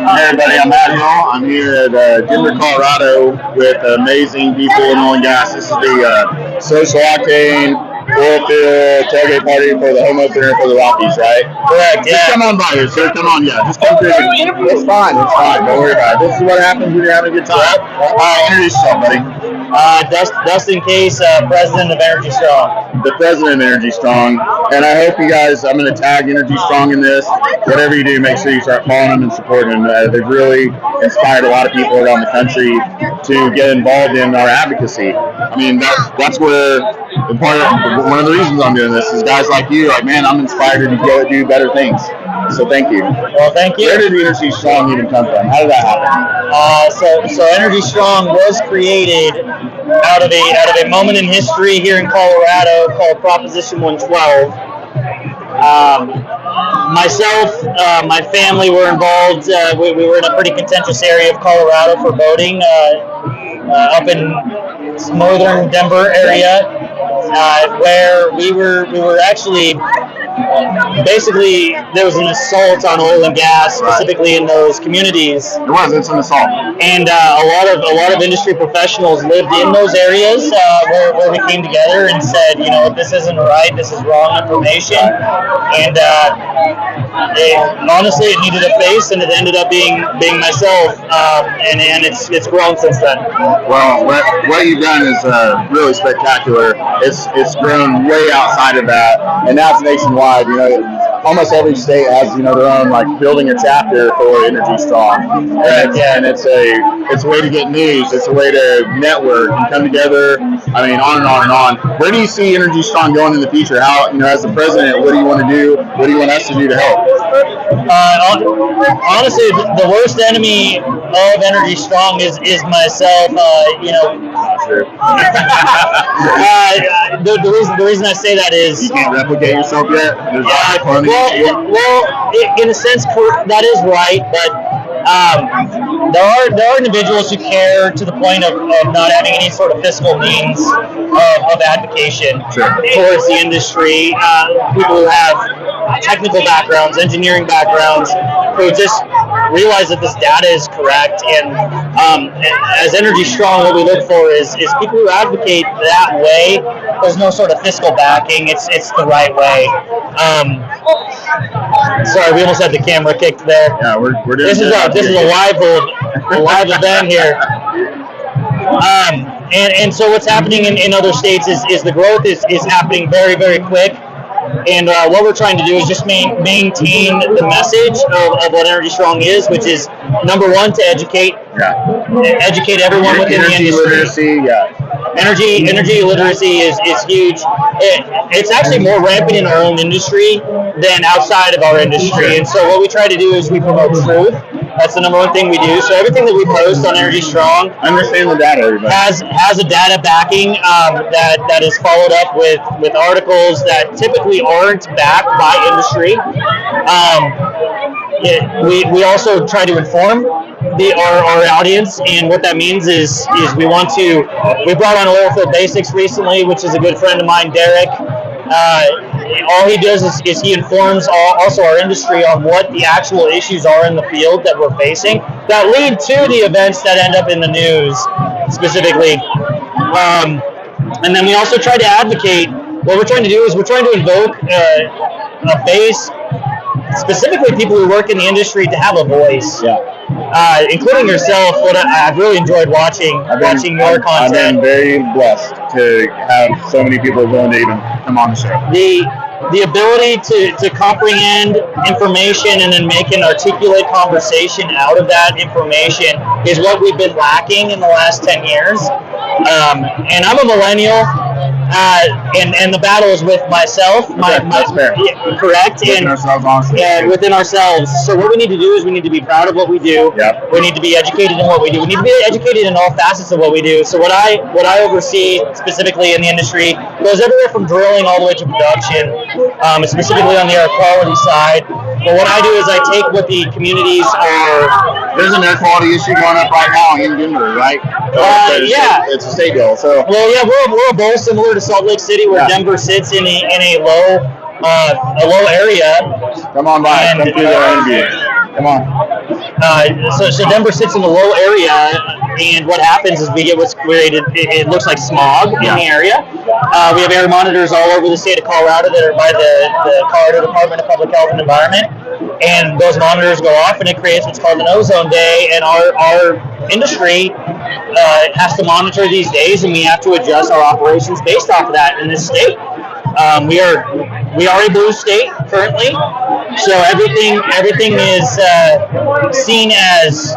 Hey everybody, I'm Matt Hill. I'm here at Denver, Colorado with amazing people in oil and gas. This is the social octane oil field tailgate party for the home opener for the Rockies, right? Correct, yeah. Just come on by here, sir. Come on, yeah. Just come through. It's fine. Don't worry about it. This is what happens when you're having a good time. All right, introduce yourself, buddy. Dustin Case, President of Energy Strong. The President of Energy Strong. And I hope you guys, I'm going to tag Energy Strong in this. Whatever you do, make sure you start following them and supporting them. They've really inspired a lot of people around the country to get involved in our advocacy. I mean, that's where one of the reasons I'm doing this is guys like you, like, man, I'm inspired to go do better things. So thank you. Well, thank you. Where did Energy Strong even come from? How did that happen? So Energy Strong was created out of a moment in history here in Colorado called Proposition 112. Myself, my family were involved. We were in a pretty contentious area of Colorado for voting, up in northern Denver area, where we were actually. Basically, there was an assault on oil and gas, specifically in those communities. It's an assault. And a lot of industry professionals lived in those areas where we came together and said, this isn't right, this is wrong information. And honestly, it needed a face, and it ended up being myself, and it's grown since then. Well, what you've done is really spectacular. It's grown way outside of that, and now it's nationwide. Almost every state has their own building a chapter for Energy Strong, and it's a way to get news. It's a way to network and come together. I mean, on and on and on. Where do you see Energy Strong going in the future? How, as the president, what do you want to do? What do you want us to do to help? Honestly, the worst enemy of Energy Strong is myself. Sure. The reason I say that is you can't replicate yourself yet. Well, in a sense, that is right, but there are individuals who care to the point of not having any sort of fiscal means of advocation towards the industry. People who have technical backgrounds, engineering backgrounds, who just realize that this data is correct. And as Energy Strong, what we look for is people who advocate that way. There's no sort of fiscal backing. It's the right way. Sorry, we almost had the camera kicked there. Yeah, we're doing this is a live event here. And so what's happening in other states is the growth is happening very, very quick. And what we're trying to do is just maintain the message of what Energy Strong is, which is, number one, to educate everyone within the industry. Energy literacy is huge. It's actually more rampant in our own industry than outside of our industry. And so what we try to do is we promote truth. That's the number one thing we do. So everything that we post on Energy Strong understand the data, everybody. has a data backing that is followed up with articles that typically aren't backed by industry. We also try to inform our audience, and what that means is we brought on Oilfield Basics recently, which is a good friend of mine, Derek. All he does is he informs also our industry on what the actual issues are in the field that we're facing that lead to the events that end up in the news specifically. And then we also try to advocate. What we're trying to do is we're trying to invoke a base, specifically people who work in the industry, to have a voice. Including yourself. What I've really enjoyed watching your content. I've been very blessed to have so many people willing to even come on the show. The ability to comprehend information and then make an articulate conversation out of that information is what we've been lacking in the last 10 years. And I'm a millennial. And the battle is with myself. That's fair. Correct. Within ourselves, honestly. Yeah, within ourselves. So what we need to do is we need to be proud of what we do. Yep. We need to be educated in what we do. We need to be educated in all facets of what we do. So what I oversee specifically in the industry goes everywhere from drilling all the way to production, specifically on the air quality side. But what I do is I take what the communities are. There's an air quality issue going up right now in Denver, right? It's a state deal. So. Well, yeah, we're a bowl similar to Salt Lake City, where Denver sits in a low area. Come on by. Come through the interview. Come on. So Denver sits in the low area, and what happens is we get what's created. It looks like smog in the area. We have air monitors all over the state of Colorado that are by the Colorado Department of Public Health and Environment, and those monitors go off, and it creates what's called an ozone day. And our industry has to monitor these days, and we have to adjust our operations based off of that in this state. We are a blue state currently, so everything is seen as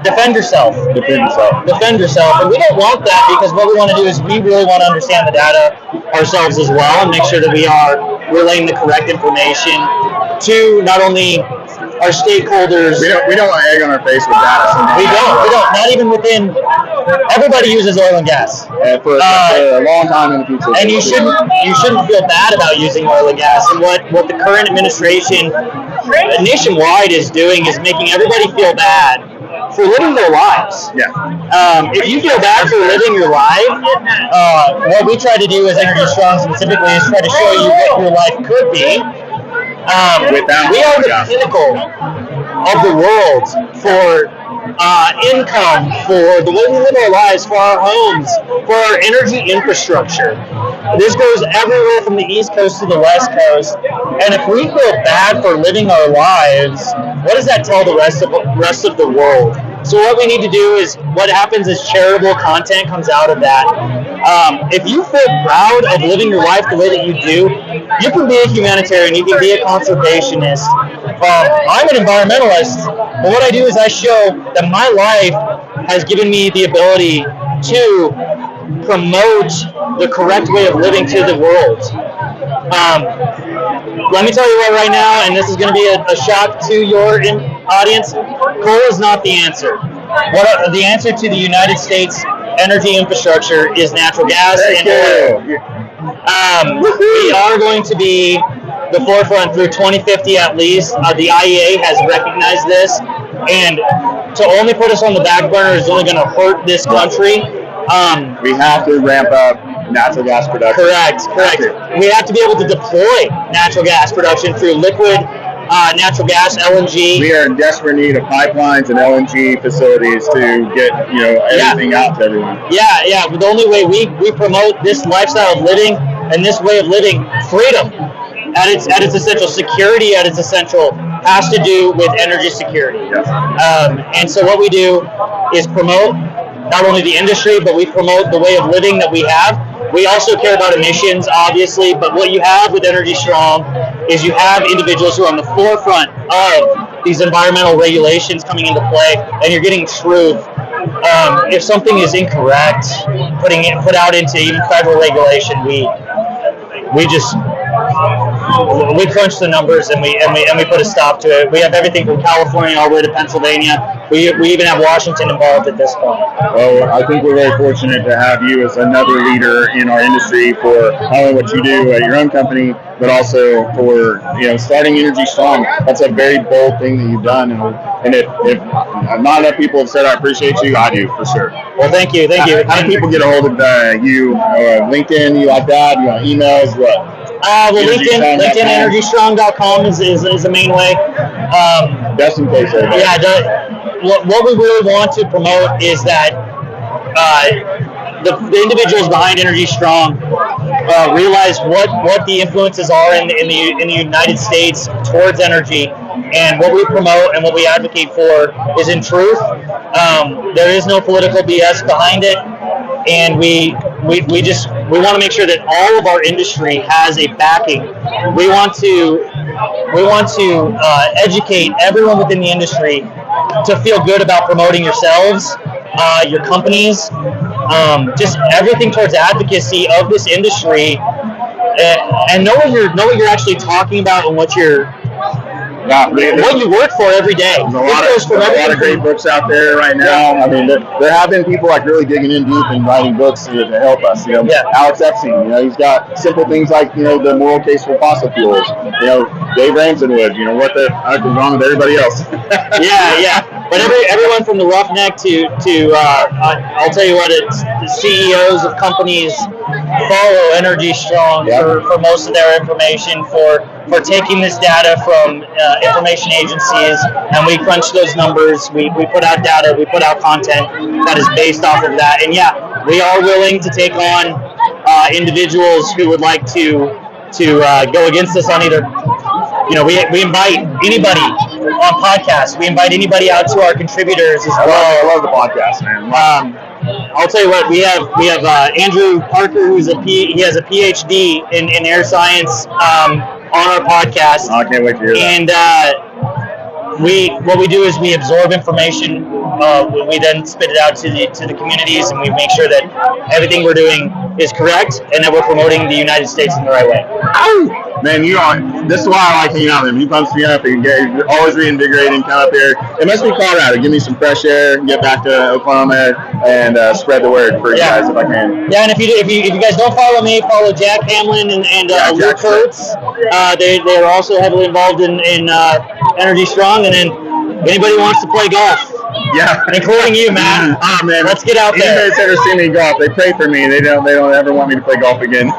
defend yourself, and we don't want that, because what we want to do is we really want to understand the data ourselves as well and make sure that we are relaying the correct information to not only our stakeholders. We don't want egg on our face with data. We don't. Not even within. Everybody uses oil and gas. For a long time in the future. And you shouldn't feel bad about using oil and gas. And what the current administration nationwide is doing is making everybody feel bad for living their lives. Yeah. If you feel bad for living your life, what we try to do as Energy Strong specifically is try to show you what your life could be. We are the pinnacle of the world for income, for the way we live our lives, for our homes, for our energy infrastructure. This goes everywhere from the East Coast to the West Coast. And if we feel bad for living our lives, what does that tell the rest of the world? So what we need to do is, what happens is charitable content comes out of that. If you feel proud of living your life the way that you do, you can be a humanitarian, you can be a conservationist. I'm an environmentalist, but what I do is I show that my life has given me the ability to promote the correct way of living to the world. Let me tell you what right now, and this is going to be a shock to your audience, coal is not the answer. The answer to the United States energy infrastructure is natural gas and oil. We are going to be the forefront through 2050 at least. The IEA has recognized this, and to only put us on the back burner is only going to hurt this country. We have to ramp up natural gas production. Correct. We have to be able to deploy natural gas production through liquid natural gas, LNG. We are in desperate need of pipelines and LNG facilities to get everything out to everyone. Yeah. But the only way we promote this lifestyle of living and this way of living, freedom at its essential, security at its essential, has to do with energy security. Yes. And so what we do is promote not only the industry, but we promote the way of living that we have. We also care about emissions, obviously, but what you have with Energy Strong is you have individuals who are on the forefront of these environmental regulations coming into play, and you're getting truth. If something is incorrect, put out into even federal regulation, we crunch the numbers and we put a stop to it. We have everything from California all the way to Pennsylvania. We even have Washington involved at this point. Well, I think we're very fortunate to have you as another leader in our industry for not only what you do at your own company, but also for starting Energy Strong. That's a very bold thing that you've done, and if not enough people have said I appreciate you, I do for sure. Well, thank you. How do people get a hold of you? LinkedIn, you like that? You want emails? What? LinkedIn, EnergyStrong.com is the main way. Just in case. What we really want to promote is that the individuals behind Energy Strong realize what the influences are in the United States towards energy, and what we promote and what we advocate for is in truth. There is no political BS behind it, and we want to make sure that all of our industry has a backing. We want to educate everyone within the industry to feel good about promoting yourselves, your companies, just everything towards advocacy of this industry, and know what you're actually talking about and what you work for every day. There's a lot of great books out there right now. I mean, there have been people like really digging in deep and writing books to help us. Alex Epstein, he's got simple things like, the moral case for fossil fuels. Dave Ramsden would, what the heck is wrong with everybody else? Yeah. but everyone from the Roughneck to I'll tell you what, it's the CEOs of companies follow Energy Strong for most of their information, for taking this data from information agencies, and we crunch those numbers. We put out data, we put out content that is based off of that. And yeah, we are willing to take on individuals who would like to go against us on either. We invite anybody on podcasts. We invite anybody out to our contributors as well. I love the podcast, man. I'll tell you what, we have Andrew Parker, he has a PhD in air science on our podcast. I can't wait to hear that. And what we do is we absorb information. We then spit it out to the communities, and we make sure that everything we're doing is correct and that we're promoting the United States in the right way. Ow! Man, this is why I like hanging out with him. He pumps me up and you're always reinvigorating. Come up here. It must be Colorado. Give me some fresh air. Get back to Oklahoma and spread the word for you guys if I can. Yeah, and if you guys don't follow me, follow Jack Hamlin and Luke Kurtz. They are also heavily involved in Energy Strong, and then anybody who wants to play golf. Yeah, including you, Matt. Oh man, let's get out there. Anybody's ever seen me golf, they pray for me. They don't ever want me to play golf again.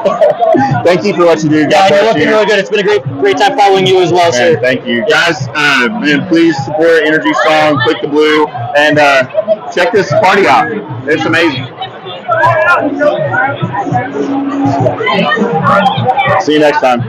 Thank you for what you do. Yeah, you're looking really good. It's been a great time following you as well, sir. Thank you, guys. Man, please support Energy Strong. Click the blue and check this party out. It's amazing. See you next time.